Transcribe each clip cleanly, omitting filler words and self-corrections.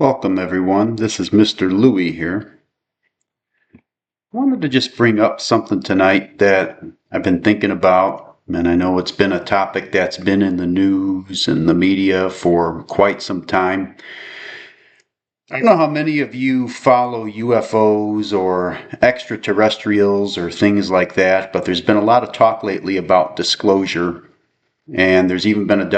Welcome everyone, this is Mr. Louie here. I wanted to just bring up something tonight that I've been thinking about, and I know it's been a topic that's been in the news and the media for quite some time. I don't know how many of you follow UFOs or extraterrestrials or things like that, but there's been a lot of talk lately about disclosure, and there's even been a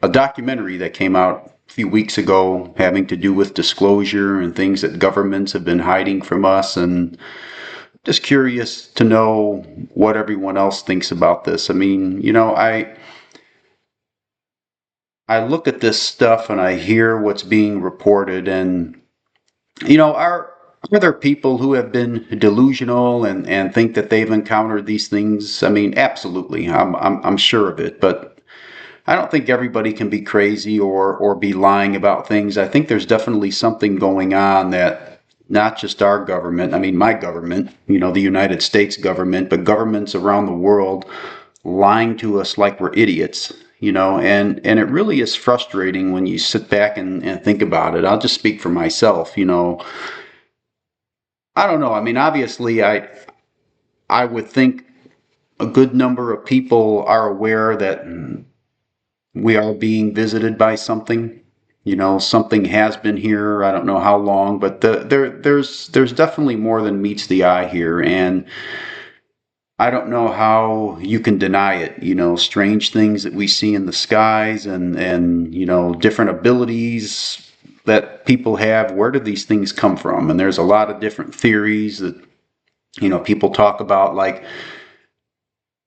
documentary that came out a few weeks ago having to do with disclosure and things that governments have been hiding from us. And just curious to know what everyone else thinks about this. I mean, I look at this stuff and I hear what's being reported, and are there people who have been delusional and think that they've encountered these things? I mean, absolutely. I'm sure of it, but I don't think everybody can be crazy or be lying about things. I think there's definitely something going on that not just our government, I mean my government, the United States government, but governments around the world lying to us like we're idiots, and it really is frustrating when you sit back and think about it. I'll just speak for myself. I don't know. I mean, obviously I would think a good number of people are aware that we are being visited by something. Something has been here. I don't know how long, but there's definitely more than meets the eye here, and I don't know how you can deny it. Strange things that we see in the skies, and different abilities that people have. Where do these things come from? And there's a lot of different theories that people talk about, like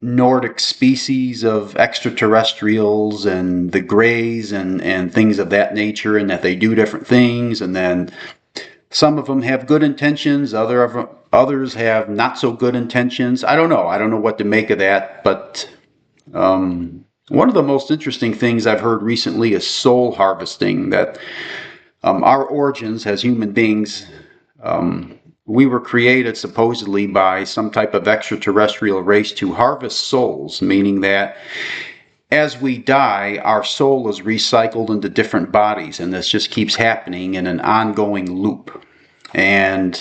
Nordic species of extraterrestrials and the Greys and things of that nature, and that they do different things, and then some of them have good intentions, others have not so good intentions. I don't know what to make of that, but one of the most interesting things I've heard recently is soul harvesting, that our origins as human beings, we were created supposedly by some type of extraterrestrial race to harvest souls, meaning that as we die, our soul is recycled into different bodies, and this just keeps happening in an ongoing loop. And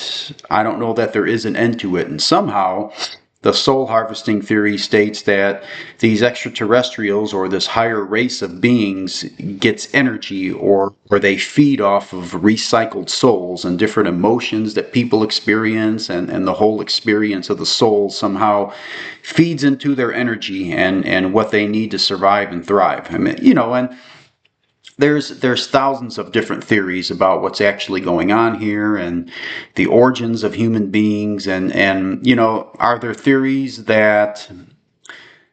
I don't know that there is an end to it. And somehow the soul harvesting theory states that these extraterrestrials, or this higher race of beings, gets energy, or they feed off of recycled souls and different emotions that people experience, and the whole experience of the soul somehow feeds into their energy and what they need to survive and thrive. I mean, and there's thousands of different theories about what's actually going on here and the origins of human beings, and are there theories that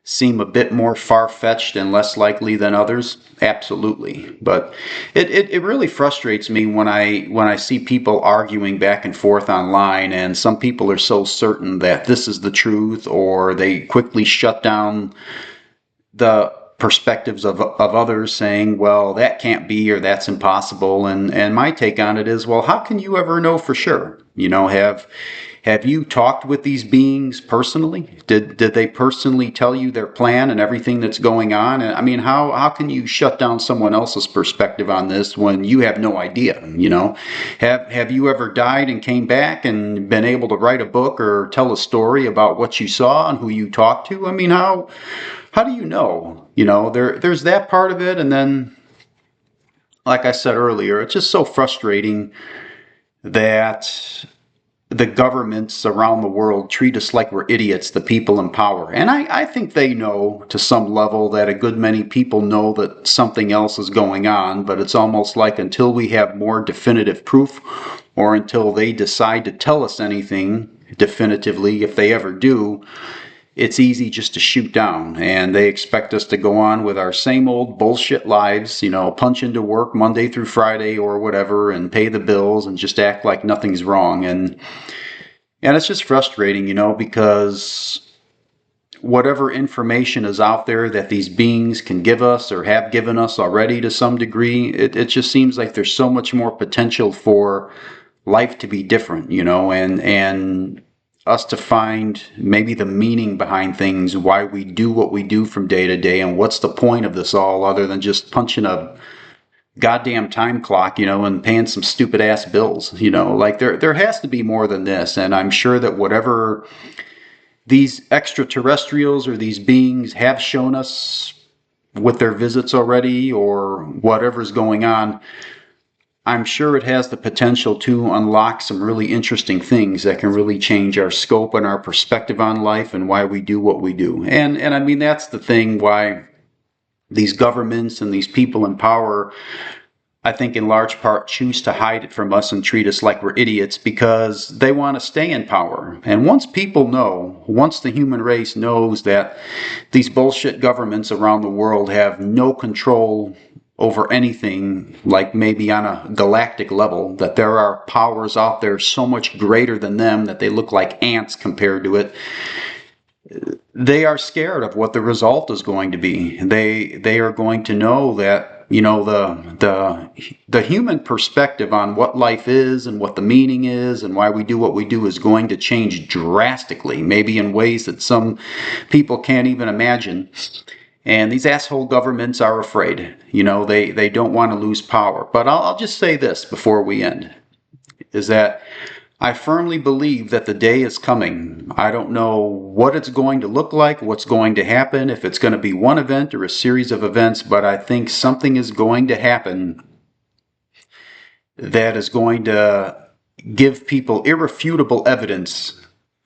seem a bit more far-fetched and less likely than others? Absolutely. But it really frustrates me when I see people arguing back and forth online, and some people are so certain that this is the truth, or they quickly shut down the perspectives of others, saying, well, that can't be, or that's impossible. And my take on it is, well, how can you ever know for sure? Have you talked with these beings personally? Did they personally tell you their plan and everything that's going on? And I mean, how can you shut down someone else's perspective on this when you have no idea? Have you ever died and came back and been able to write a book or tell a story about what you saw and who you talked to? I mean, how do you know? There's that part of it, and then, like I said earlier, it's just so frustrating that the governments around the world treat us like we're idiots, the people in power. And I think they know to some level that a good many people know that something else is going on, but it's almost like until we have more definitive proof, or until they decide to tell us anything definitively, if they ever do, it's easy just to shoot down, and they expect us to go on with our same old bullshit lives, punch into work Monday through Friday or whatever, and pay the bills and just act like nothing's wrong. And it's just frustrating, because whatever information is out there that these beings can give us or have given us already to some degree, it just seems like there's so much more potential for life to be different, and us to find maybe the meaning behind things, why we do what we do from day to day, and what's the point of this all other than just punching a goddamn time clock, and paying some stupid ass bills, like there has to be more than this. And I'm sure that whatever these extraterrestrials or these beings have shown us with their visits already, or whatever's going on, I'm sure it has the potential to unlock some really interesting things that can really change our scope and our perspective on life and why we do what we do. And I mean, that's the thing why these governments and these people in power, I think in large part, choose to hide it from us and treat us like we're idiots because they want to stay in power. And once the human race knows that these bullshit governments around the world have no control over anything, like maybe on a galactic level, that there are powers out there so much greater than them that they look like ants compared to it, they are scared of what the result is going to be. They are going to know that the human perspective on what life is and what the meaning is and why we do what we do is going to change drastically, maybe in ways that some people can't even imagine. And these asshole governments are afraid. They don't want to lose power. But I'll just say this before we end, is that I firmly believe that the day is coming. I don't know what it's going to look like, what's going to happen, if it's going to be one event or a series of events, but I think something is going to happen that is going to give people irrefutable evidence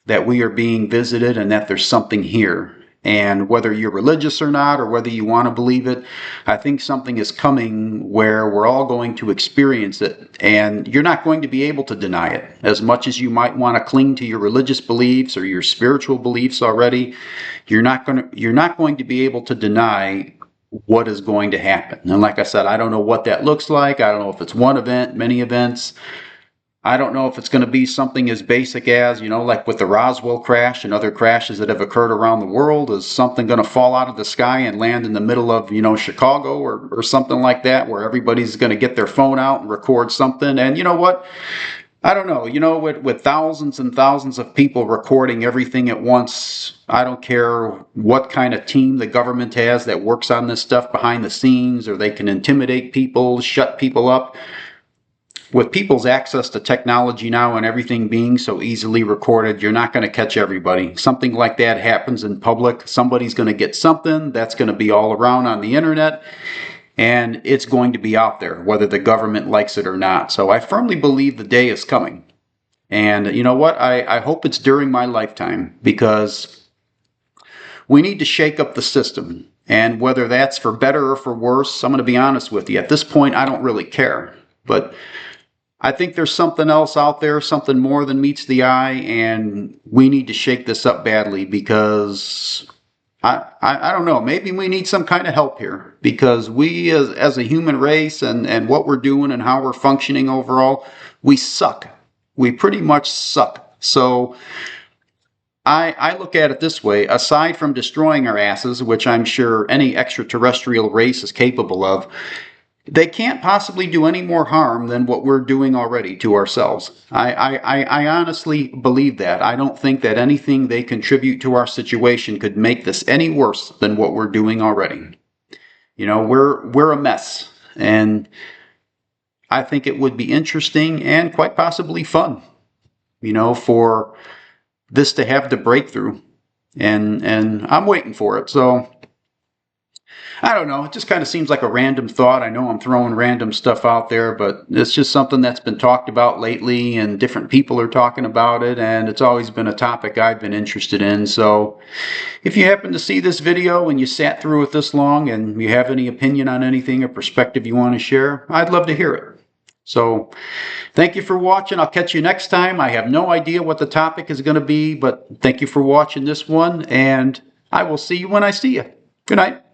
that we are being visited and that there's something here. And whether you're religious or not, or whether you want to believe it, I think something is coming where we're all going to experience it. And you're not going to be able to deny it. As much as you might want to cling to your religious beliefs or your spiritual beliefs already, you're not going to be able to deny what is going to happen. And like I said, I don't know what that looks like. I don't know if it's one event, many events. I don't know if it's going to be something as basic as, like with the Roswell crash and other crashes that have occurred around the world. Is something going to fall out of the sky and land in the middle of, Chicago or something like that, where everybody's going to get their phone out and record something? And you know what? I don't know. With thousands and thousands of people recording everything at once, I don't care what kind of team the government has that works on this stuff behind the scenes, or they can intimidate people, shut people up. With people's access to technology now and everything being so easily recorded, you're not going to catch everybody. Something like that happens in public. Somebody's going to get something that's going to be all around on the internet, and it's going to be out there, whether the government likes it or not. So I firmly believe the day is coming. And you know what? I hope it's during my lifetime, because we need to shake up the system. And whether that's for better or for worse, I'm going to be honest with you. At this point, I don't really care. But I think there's something else out there, something more than meets the eye, and we need to shake this up badly, because I don't know, maybe we need some kind of help here, because we as a human race and what we're doing and how we're functioning overall, we suck. We pretty much suck. So I look at it this way: aside from destroying our asses, which I'm sure any extraterrestrial race is capable of, they can't possibly do any more harm than what we're doing already to ourselves. I honestly believe that. I don't think that anything they contribute to our situation could make this any worse than what we're doing already. We're a mess, and I think it would be interesting and quite possibly fun, for this to have the breakthrough, and I'm waiting for it. So I don't know. It just kind of seems like a random thought. I know I'm throwing random stuff out there, but it's just something that's been talked about lately, and different people are talking about it, and it's always been a topic I've been interested in. So if you happen to see this video and you sat through it this long and you have any opinion on anything or perspective you want to share, I'd love to hear it. So thank you for watching. I'll catch you next time. I have no idea what the topic is going to be, but thank you for watching this one, and I will see you when I see you. Good night.